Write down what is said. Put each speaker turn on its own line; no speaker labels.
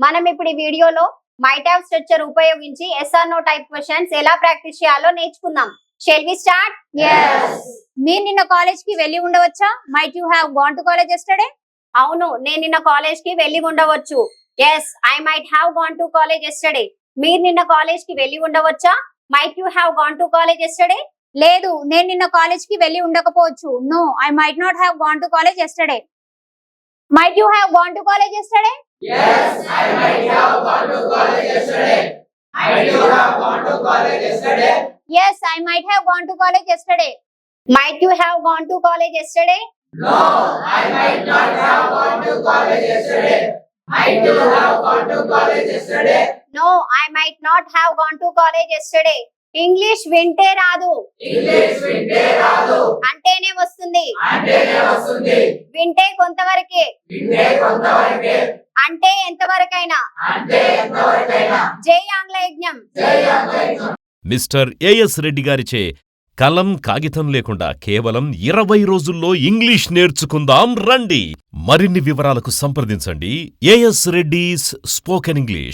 మనం ఇప్పుడు ఈ వీడియోలో మైట్ హావ్ స్ట్రక్చర్ ఉపయోగించి yes or no type questions ఎలా ప్రాక్టీస్ చేయాలో నేర్చుకుందాం. Shall we start?
yes. మీరు నిన్న కాలేజ్ కి వెళ్ళి ఉండవచ్చా? Might you have gone to college yesterday?
అవును, నేను నిన్న కాలేజ్ కి వెళ్ళి ఉండవచ్చు. yes, I might have gone to college yesterday. మీరు నిన్న కాలేజ్ కి వెళ్ళి ఉండవచ్చా? might you have gone to college yesterday?
లేదు, నేను నిన్న కాలేజ్ కి వెళ్ళి ఉండకపోవచ్చు. No, I might not have gone to college yesterday. Might you have gone to college yesterday?
Yes, I might have gone to college yesterday. Might you have gone to college yesterday?
yes, I might have gone to college yesterday.
might you have gone to college yesterday?
No, I might not have gone to college yesterday. Might you have gone to college yesterday?
no, I might not have gone to college yesterday. English వింటే రాదు,
English వింటే రాదు,
అంటేనే వస్తుంది.
అంటేనే వస్తుంది.
వింటే కొంతవరకే,
వింటే కొంతవరకే,
అంటే ఎంతవరకైనా.
అంటే ఎంతవరకైనా.
జై ఆంగ్ల యజ్ఞం.
జై ఆంగ్ల.
మిస్టర్ ఏఎస్ రెడ్డి గారిచే కలం కాగితం లేకుండా కేవలం 20 రోజుల్లో ఇంగ్లీష్ నేర్చుకుందాం రండి. మరిన్ని వివరాలకు సంప్రదించండి ఏఎస్ రెడ్డిస్ స్పోకెన్ ఇంగ్లీష్.